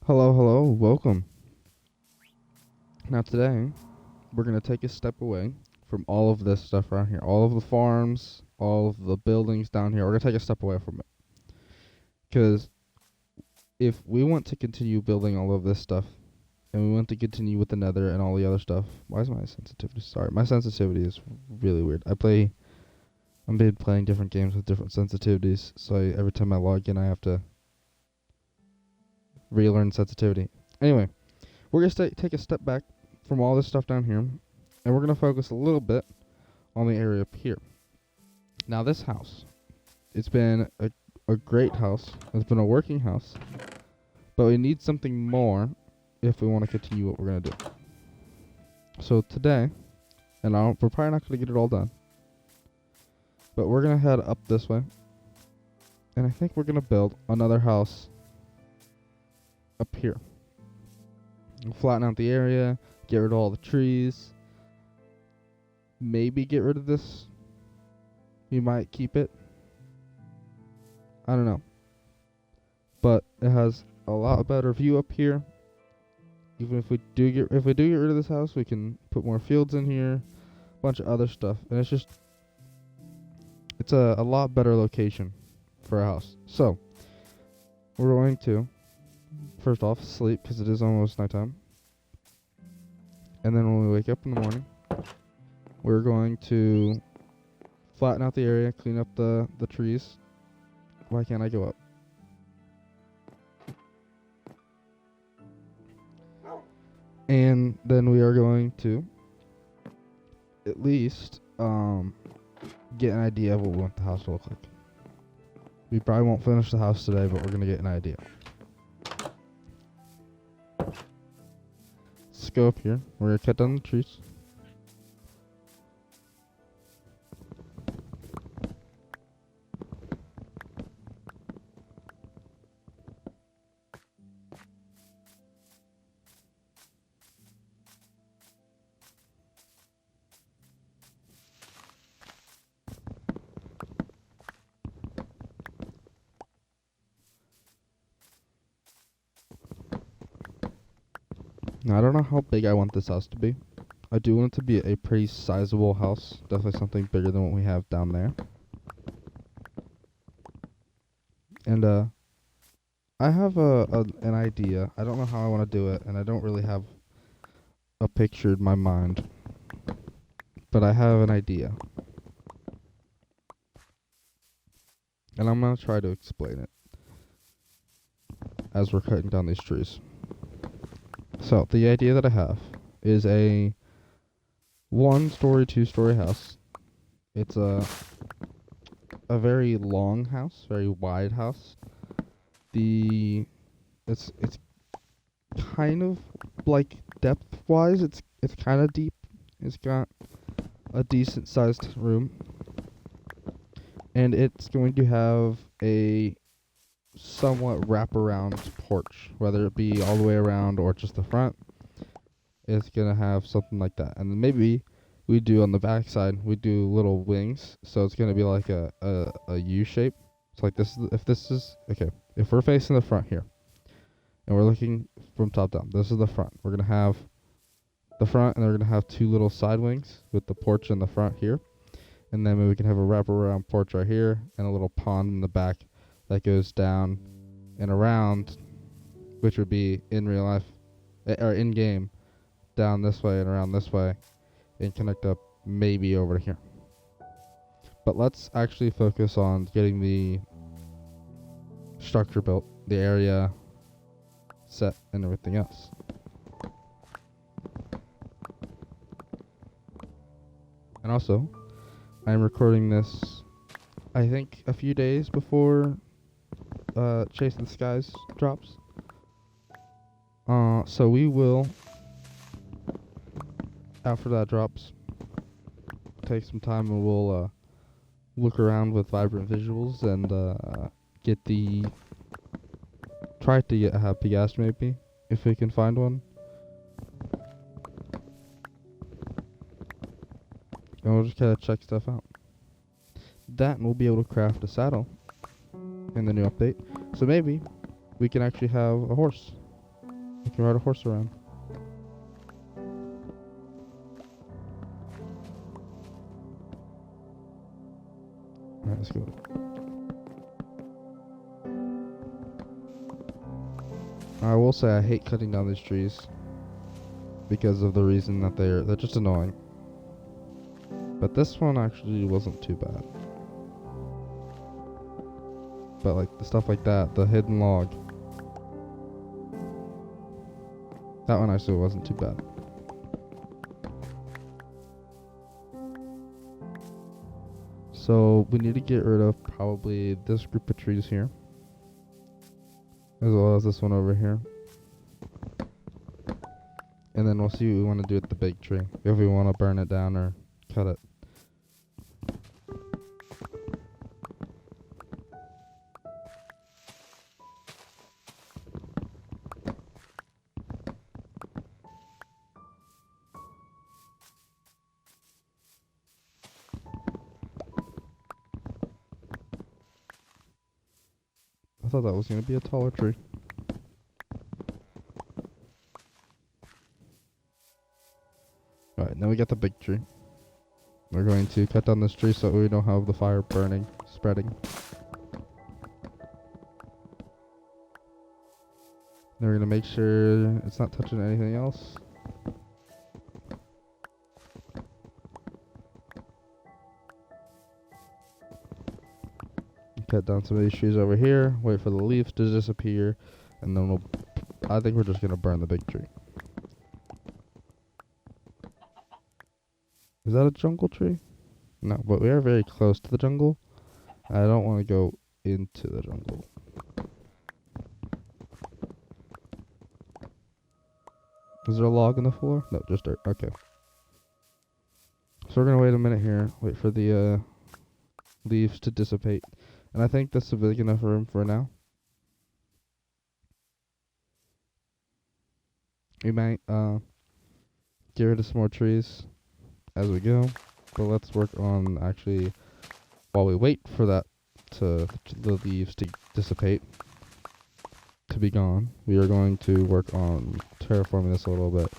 Hello, hello, welcome. Now today, we're going to take a step away from all of this stuff around here. All of the farms, all of the buildings down here. We're going to take a step away from it. Because if we want to continue building all of this stuff, and we want to continue with the nether and all the other stuff. Why is my sensitivity? Sorry, my sensitivity is really weird. I've been playing different games with different sensitivities, so every time I log in, I have to relearn sensitivity. Anyway, we're going to take a step back from all this stuff down here, and we're going to focus a little bit on the area up here. Now, this house, it's been a great house. It's been a working house, but we need something more if we want to continue what we're going to do. So today, and we're probably not going to get it all done, but we're going to head up this way, and I think we're going to build another house up here. We'll flatten out the area, get rid of all the trees, maybe get rid of this. We might keep it. I don't know. But it has a lot better view up here. Even if we do get rid of this house, we can put more fields in here, a bunch of other stuff, and it's a lot better location for a house. So we're going to first off sleep because it is almost nighttime, and then when we wake up in the morning, we're going to flatten out the area, clean up the trees. Why can't I go up? And then we are going to at least get an idea of what we want the house to look like. We probably won't finish the house today, but we're going to get an idea. Let's go up here. We're going to cut down the trees. Now, I don't know how big I want this house to be. I do want it to be a pretty sizable house. Definitely something bigger than what we have down there. And I have an idea. I don't know how I want to do it, and I don't really have a picture in my mind. But I have an idea. And I'm going to try to explain it as we're cutting down these trees. So, the idea that I have is a 1-story, 2-story house. It's a very long house, very wide house. It's kind of like depth-wise, it's kind of deep. It's got a decent sized room. And it's going to have a somewhat wraparound porch, whether it be all the way around or just the front. It's gonna have something like that, and then maybe we do on the back side, we do little wings, so it's gonna be like a U shape. It's like this. If we're facing the front here and we're looking from top down, this is the front. We're gonna have the front, and then we're gonna have 2 little side wings with the porch in the front here, and then maybe we can have a wraparound porch right here and a little pond in the back that goes down and around, which would be in real life, or in game, down this way and around this way, and connect up maybe over to here. But let's actually focus on getting the structure built, the area set, and everything else. And also, I'm recording this, I think, a few days before Chase of the Skies drops. So we will, after that drops, take some time and we'll look around with vibrant visuals and try to get a happy gas maybe, if we can find one. And we'll just kind of check stuff out. That, and we'll be able to craft a saddle in the new update. So maybe we can actually have a horse You can ride a horse around. Alright, let's go. I will say I hate cutting down these trees because of the reason that they're just annoying. But this one actually wasn't too bad. But like the stuff like that, the hidden log, that one actually wasn't too bad. So we need to get rid of probably this group of trees here, as well as this one over here. And then we'll see what we want to do with the big tree, if we want to burn it down or cut it. I thought that was going to be a taller tree. Alright, now we got the big tree. We're going to cut down this tree so we don't have the fire burning, spreading. Then we're going to make sure it's not touching anything else. Cut down some of these trees over here, wait for the leaves to disappear, and then I think we're just going to burn the big tree. Is that a jungle tree? No, but we are very close to the jungle. I don't want to go into the jungle. Is there a log on the floor? No, just dirt. Okay. So we're going to wait a minute here, wait for the leaves to dissipate. And I think that's a big enough room for now. We might get rid of some more trees as we go, but let's work on actually, while we wait for that the leaves to dissipate, to be gone, we are going to work on terraforming this a little bit.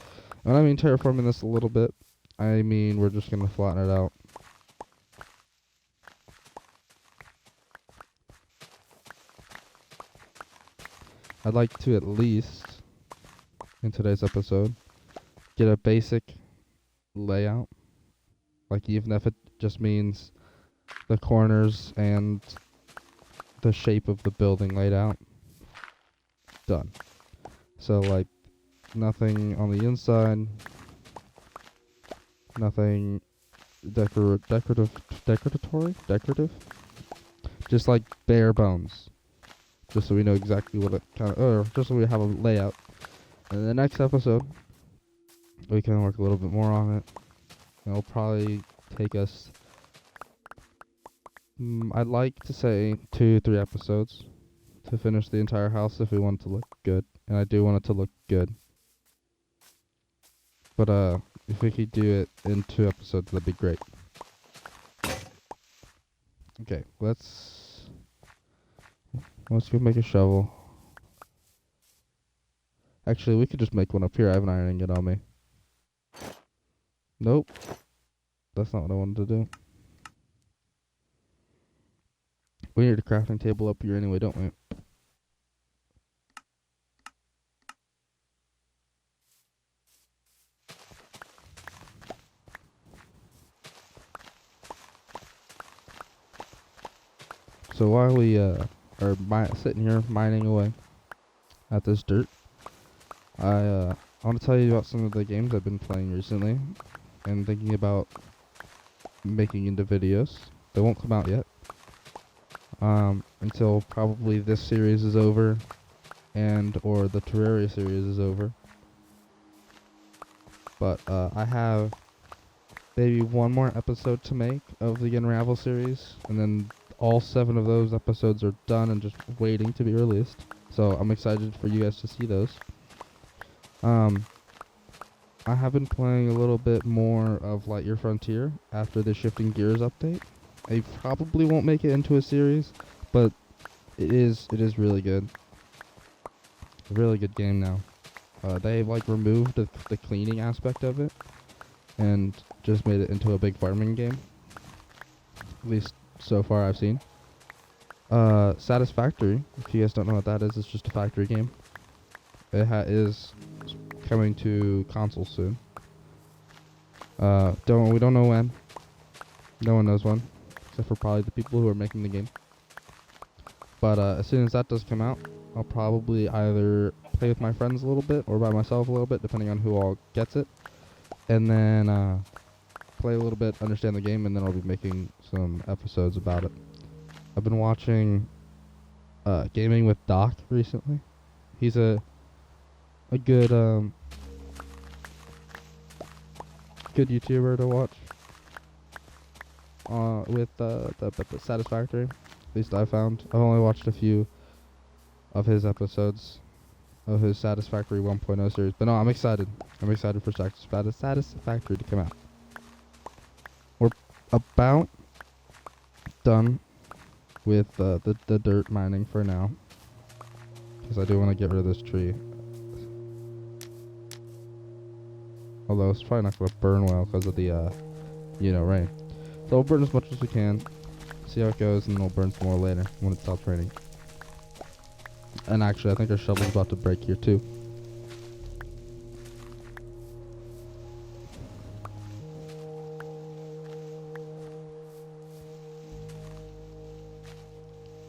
And when I mean terraforming this a little bit, I mean we're just going to flatten it out. I'd like to at least, in today's episode, get a basic layout. Like even if it just means the corners and the shape of the building laid out. Done. So like nothing on the inside, nothing decorative, just like bare bones. Just so we know exactly what it kind of, or just so we have a layout. And in the next episode, we can work a little bit more on it. It'll probably take us, I'd like to say 2-3 episodes to finish the entire house if we want it to look good. And I do want it to look good. But if we could do it in 2 episodes, that'd be great. Okay, let's go make a shovel. Actually, we could just make one up here. I have an iron ingot on me. Nope. That's not what I wanted to do. We need a crafting table up here anyway, don't we? So while we are sitting here mining away at this dirt, I want to tell you about some of the games I've been playing recently and thinking about making into videos. They won't come out yet until probably this series is over or the Terraria series is over. But I have maybe one more episode to make of the Unravel series, and then all 7 of those episodes are done and just waiting to be released. So I'm excited for you guys to see those. I have been playing a little bit more of Lightyear Frontier after the Shifting Gears update. I probably won't make it into a series, but it is really good. A really good game now. They like removed the cleaning aspect of it and just made it into a big farming game. At least so far I've seen. Satisfactory, if you guys don't know what that is, it's just a factory game. It is coming to console soon. We don't know when. No one knows when, except for probably the people who are making the game. But as soon as that does come out, I'll probably either play with my friends a little bit or by myself a little bit, depending on who all gets it. And then play a little bit, understand the game, and then I'll be making some episodes about it. I've been watching Gaming with Doc recently. He's a good good YouTuber to watch. With the Satisfactory, at least I found. I've only watched a few of his episodes of his Satisfactory 1.0 series, but no, I'm excited. I'm excited for Satisfactory to come out. We're about done with the dirt mining for now, because I do want to get rid of this tree. Although it's probably not going to burn well because of the rain. So we'll burn as much as we can, see how it goes, and then we'll burn some more later when it stops raining. And actually, I think our shovel's about to break here too.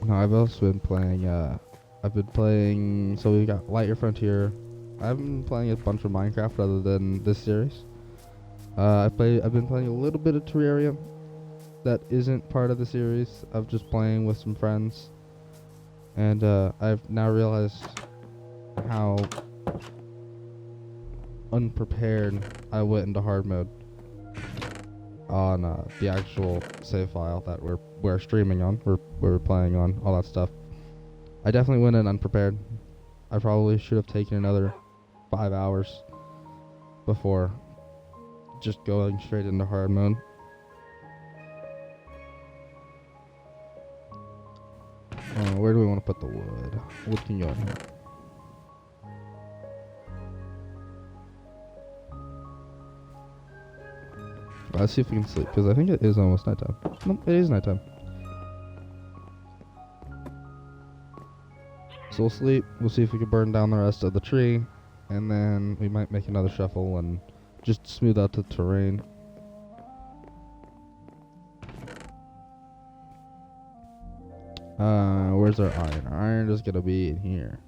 No, I've also been playing, so we got Lightyear Frontier. I've been playing a bunch of Minecraft other than this series. I've been playing a little bit of Terraria that isn't part of the series. I'm just playing with some friends. And I've now realized how unprepared I went into hard mode on the actual save file that we're streaming on, we're playing on, all that stuff. I definitely went in unprepared. I probably should have taken another 5 hours before just going straight into hard mode. Where do we want to put the wood? Wood can go in here. Let's see if we can sleep, because I think it is almost nighttime. Nope, it is nighttime. So we'll sleep, we'll see if we can burn down the rest of the tree, and then we might make another shuffle and just smooth out the terrain. Where's our iron? Our iron is gonna be in here.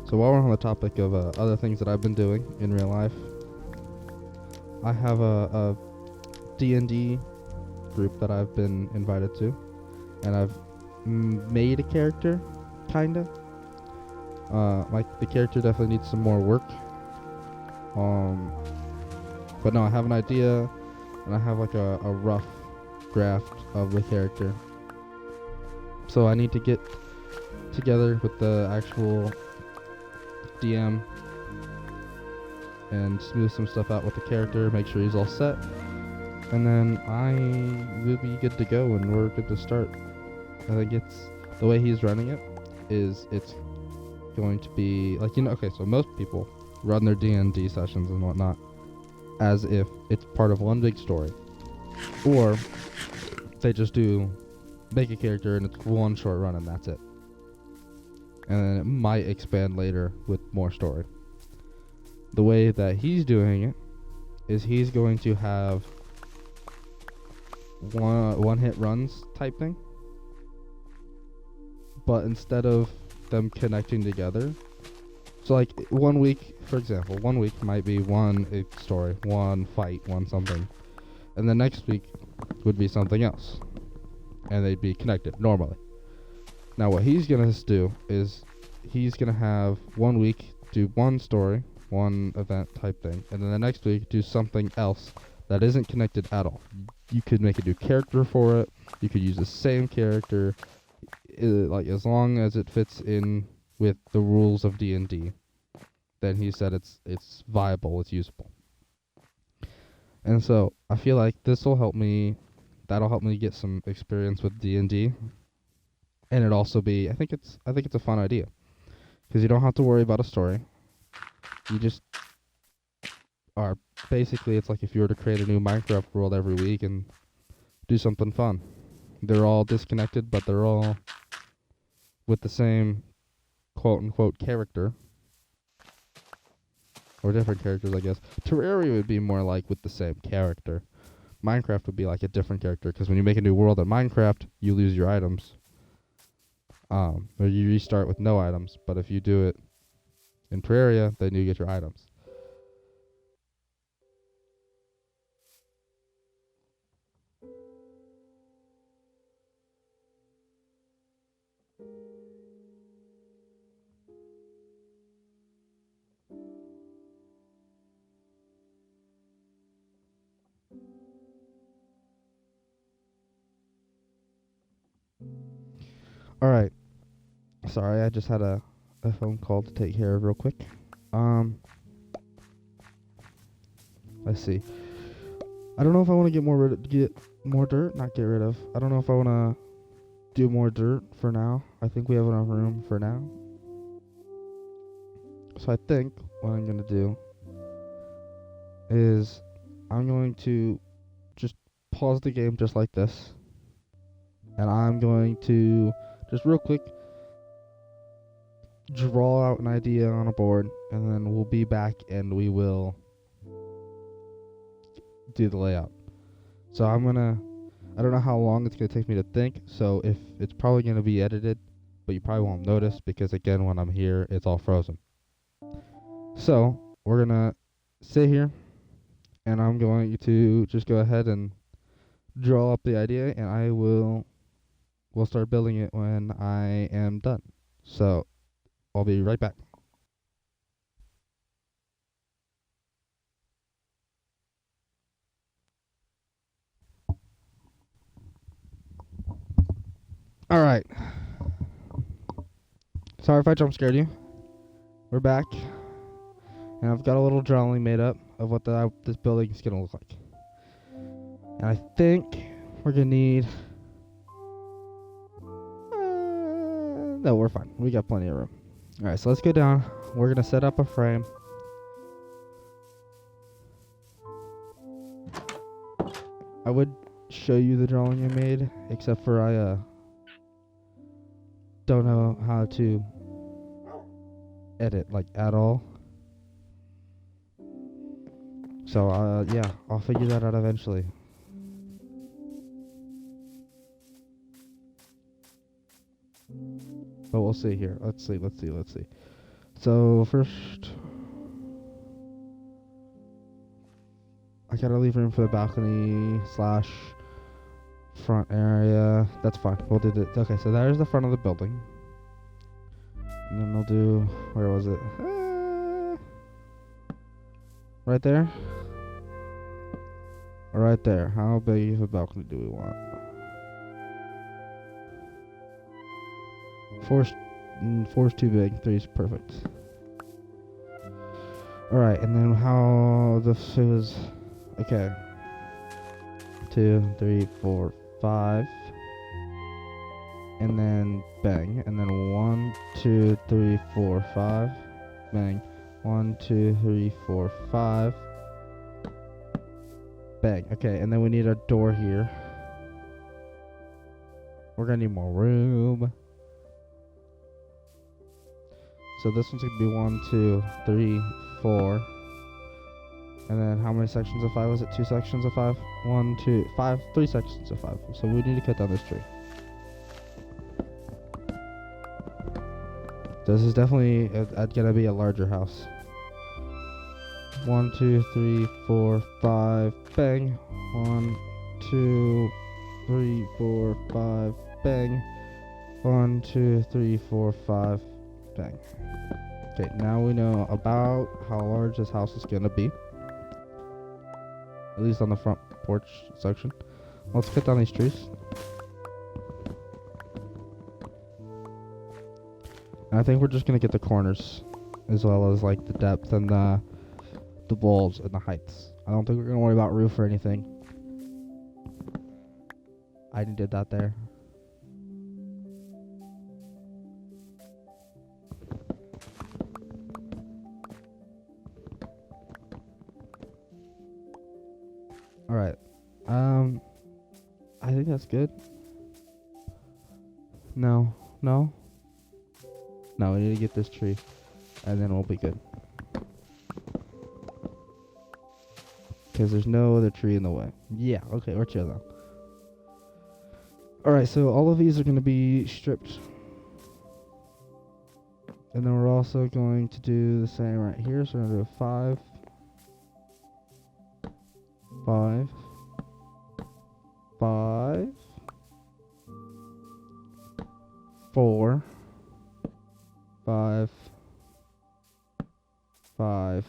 So while we're on the topic of other things that I've been doing in real life, I have a D&D group that I've been invited to, and I've made a character, kinda. The character definitely needs some more work. But no, I have an idea, and I have like a rough draft of the character. So I need to get together with the actual DM and smooth some stuff out with the character, make sure he's all set, and then I will be good to go and we're good to start. I think it's the way he's running it is it's going to be like, okay, so most people run their D&D sessions and whatnot as if it's part of one big story, or they just make a character and it's one short run and that's it. And then it might expand later with more story. The way that he's doing it is he's going to have one hit runs type thing. But instead of them connecting together, so like 1 week, for example, 1 week might be one story, one fight, one something. And the next week would be something else. And they'd be connected normally. Now what he's going to do is he's going to have 1 week do one story, one event type thing, and then the next week do something else that isn't connected at all. You could make a new character for it. You could use the same character, like as long as it fits in with the rules of D&D. Then he said it's viable, it's usable. And so I feel like that'll help me get some experience with D&D. And it also I think it's a fun idea, because you don't have to worry about a story. You just are basically, it's like if you were to create a new Minecraft world every week and do something fun. They're all disconnected, but they're all with the same quote unquote character. Or different characters, I guess. Terraria would be more like with the same character. Minecraft would be like a different character, because when you make a new world in Minecraft, you lose your items. Or you restart with no items. But if you do it in Terraria, then you get your items. Alright. Sorry, I just had a phone call to take care of real quick. Let's see. I don't know if I want to get more dirt. Not get rid of. I don't know if I want to do more dirt for now. I think we have enough room for now. So I think what I'm going to do is I'm going to just pause the game just like this. And I'm going to just real quick draw out an idea on a board, and then we'll be back and we will do the layout. So I don't know how long it's going to take me to think, so if it's probably going to be edited, but you probably won't notice, because again, when I'm here, it's all frozen. So we're going to sit here, and I'm going to just go ahead and draw up the idea, and we'll start building it when I am done. So I'll be right back. Alright. Sorry if I jump scared you. We're back. And I've got a little drawing made up of what this building is going to look like. And I think we're going to need... no, we're fine. We got plenty of room. Alright, so let's go down. We're going to set up a frame. I would show you the drawing I made, except for I don't know how to edit, like, at all. So, yeah, I'll figure that out eventually. But we'll see here. Let's see. So, first, I gotta leave room for the balcony / front area. That's fine. We'll do it. Okay, so there's the front of the building. And then we'll do... where was it? Right there? Or right there. How big of a balcony do we want? Four's too big. 3's perfect. Alright, and then how the was... okay. 2, 3, 4, 5. And then bang. And then 1, 2, 3, 4, 5. Bang. 1, 2, 3, 4, 5. Bang. Okay, and then we need a door here. We're gonna need more room. So this one's gonna be 1, 2, 3, 4. And then how many sections of 5 was it? 2 sections of 5? 1, 2, 5, 3 sections of 5. So we need to cut down this tree. This is definitely gonna be a larger house. 1, 2, 3, 4, 5, bang. 1, 2, 3, 4, 5, bang. 1, 2, 3, 4, 5, bang. Okay, now we know about how large this house is gonna be. at least on the front porch section. Let's cut down these trees. And I think we're just gonna get the corners, as well as like the depth and the walls and the heights. I don't think we're gonna worry about roof or anything. I did that there. Alright. I think that's good. No, we need to get this tree, and then we'll be good. Because there's no other tree in the way. Yeah, okay, we're chill now. Alright, so all of these are going to be stripped. And then we're also going to do the same right here. So we're going to do a 5, 5, 5, 4, 5, 5.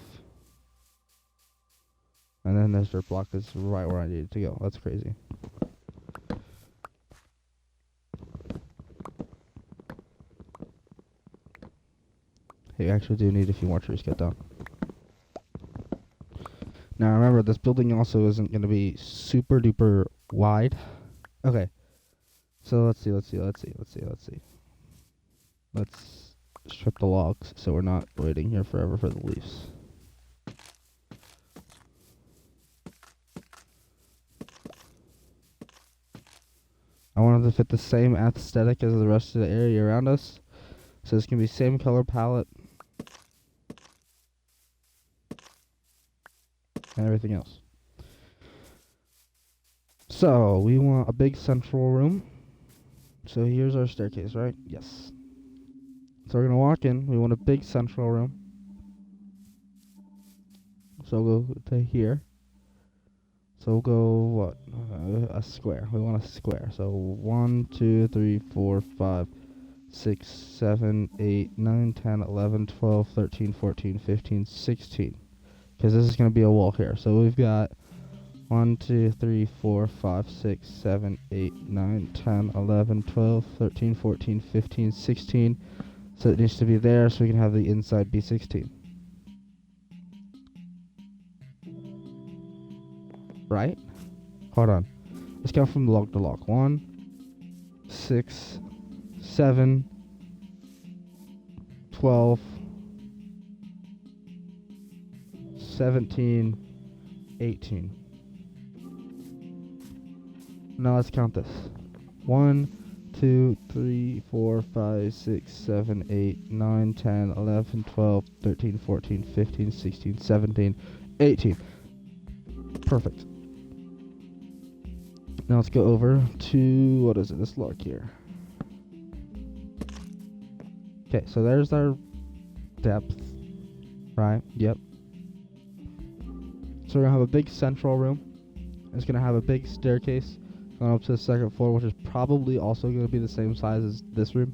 And then this dirt block is right where I need it to go. That's crazy. You actually do need a few more trees cut down. Now remember, this building also isn't going to be super duper wide. Okay. So let's see. Let's strip the logs so we're not waiting here forever for the leaves. I wanted to fit the same aesthetic as the rest of the area around us. So it's going to be same color palette and everything else. So we want a big central room. So here's our staircase, right? Yes. So we're going to walk in. We want a big central room. So we'll go to here. So we'll go, what? A square. We want a square. So 1, 2, 3, 4, 5, 6, 7, 8, 9, 10, 11, 12, 13, 14, 15, 16. Because this is going to be a wall here. So we've got 1, 2, 3, 4, 5, 6, 7, 8, 9, 10, 11, 12, 13, 14, 15, 16. So it needs to be there so we can have the inside be 16. Right? Hold on. Let's go from log to log. 1, 6, 7, 12, 17, 18. Now let's count this. 1, 2, 3, 4, 5, 6, 7, 8, 9, 10, 11, 12, 13, 14, 15, 16, 17, 18. Perfect. Now let's go over to, what is it, this log here. Okay, so there's our depth, right? Yep. So we're going to have a big central room. It's going to have a big staircase going up to the second floor, which is probably also going to be the same size as this room.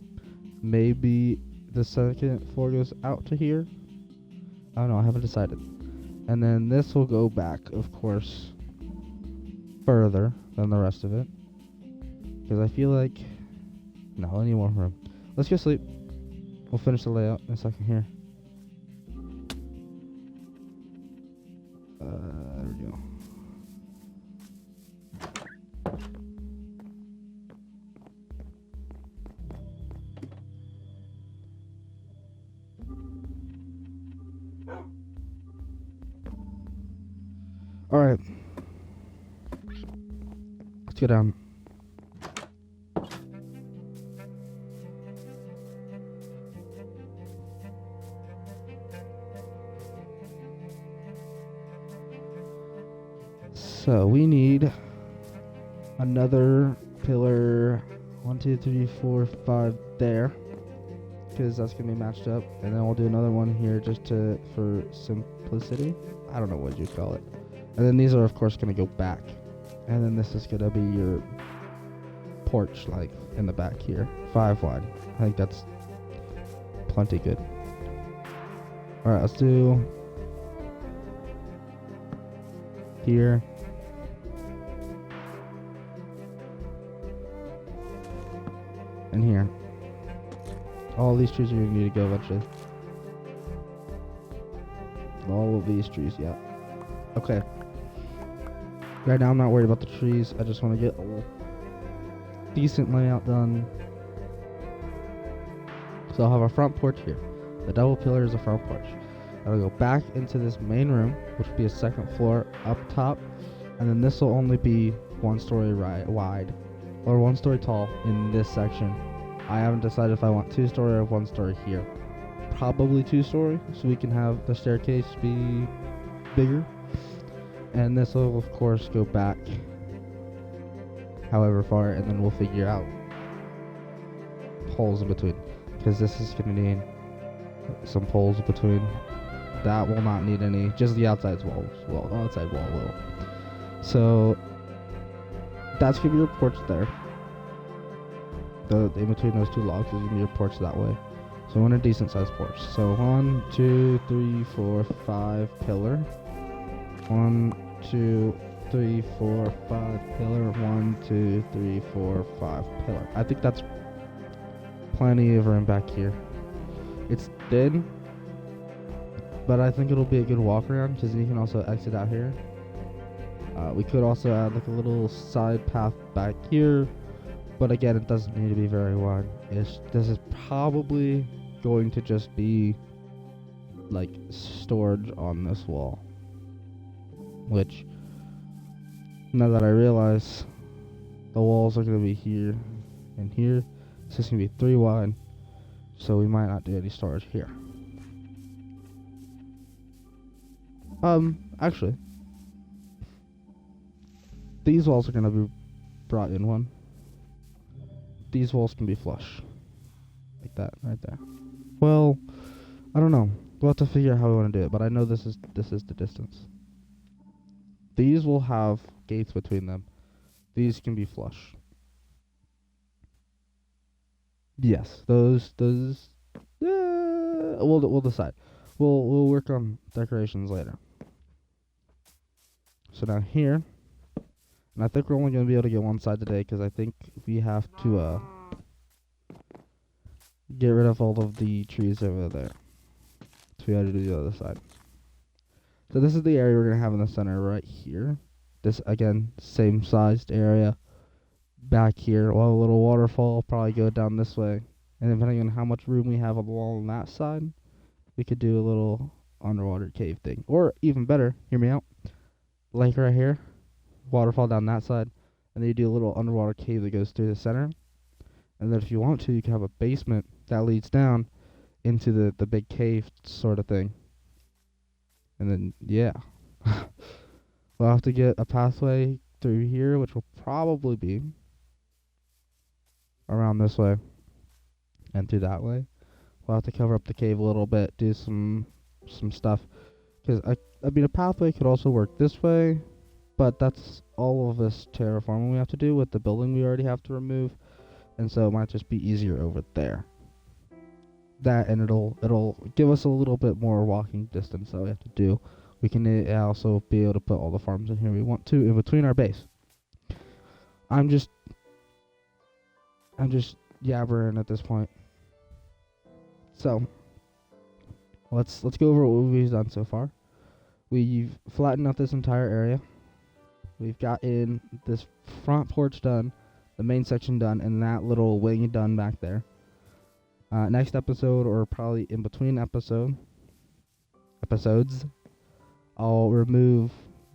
Maybe the second floor goes out to here. I don't know, I haven't decided. And then this will go back, of course, further than the rest of it. Because I feel like... No, I need more room. Let's go sleep. We'll finish the layout in a second here. There we go. Alright. Let's go down. So we need another pillar 1, 2, 3, 4, 5 there, because that's gonna be matched up, and then we'll do another one here just for simplicity. I don't know what you call it. And then these are of course gonna go back, and then this is gonna be your porch, like in the back here, 5 wide. I think that's plenty good. All right, let's do here. and here. All these trees are going to need to go eventually. All of these trees, yeah. Okay. Right now I'm not worried about the trees. I just want to get a decent layout done. So I'll have our front porch here. The double pillar is a front porch. I'll go back into this main room, which will be a second floor up top. And then this will only be 1 story wide, or 1 story tall in this section. I haven't decided if I want 2 story or 1 story here. Probably 2 story, so we can have the staircase be bigger. And this will of course go back however far, and then we'll figure out holes in between, because this is going to need some holes between. That will not need any, just the outside walls. Well, the outside wall will. So that's gonna be your porch there. The in between those 2 logs is gonna be your porch that way. So I want a decent sized porch. So 1, 2, 3, 4, 5 pillar. 1, 2, 3, 4, 5 pillar. 1, 2, 3, 4, 5 pillar. I think that's plenty of room back here. It's thin, but I think it'll be a good walk around, because you can also exit out here. We could also add like a little side path back here, but again, it doesn't need to be very wide. This is probably going to just be like storage on this wall, which, now that I realize the walls are going to be here and here, this is going to be 3 wide, so we might not do any storage here. Actually, these walls are going to be brought in 1. These walls can be flush. Like that, right there. Well, I don't know. We'll have to figure out how we want to do it, but I know this is the distance. These will have gates between them. These can be flush. Yes, those we'll decide. We'll work on decorations later. So now here, and I think we're only going to be able to get 1 side today, because I think we have to get rid of all of the trees over there. So we have to do the other side. So this is the area we're going to have in the center right here. This, again, same sized area. Back here, we'll have a little waterfall, probably go down this way. And depending on how much room we have on the wall on that side, we could do a little underwater cave thing. Or even better, hear me out, lake right here, waterfall down that side, and then you do a little underwater cave that goes through the center. And then if you want to, you can have a basement that leads down into the big cave sort of thing. And then, yeah. We'll have to get a pathway through here, which will probably be around this way and through that way. We'll have to cover up the cave a little bit, do some stuff. Because, I mean, a pathway could also work this way, but that's all of this terraforming we have to do with the building we already have to remove. And so it might just be easier over there. That, and it'll give us a little bit more walking distance that we have to do. We can also be able to put all the farms in here we want to in between our base. I'm just yabbering at this point. So let's go over what we've done so far. We've flattened out this entire area. We've got in this front porch done, the main section done, and that little wing done back there. Next episode, or probably in between episodes, I'll remove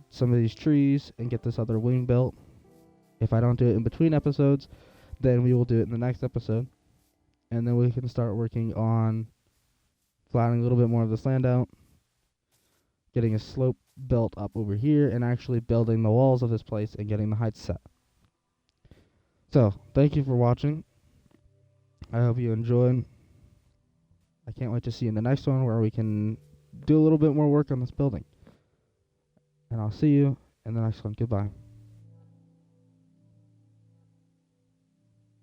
some of these trees and get this other wing built. If I don't do it in between episodes, then we will do it in the next episode. And then we can start working on flattening a little bit more of this land out, getting a slope built up over here, and actually building the walls of this place and getting the heights set. So, thank you for watching. I hope you enjoyed. I can't wait to see you in the next one, where we can do a little bit more work on this building. And I'll see you in the next one. Goodbye.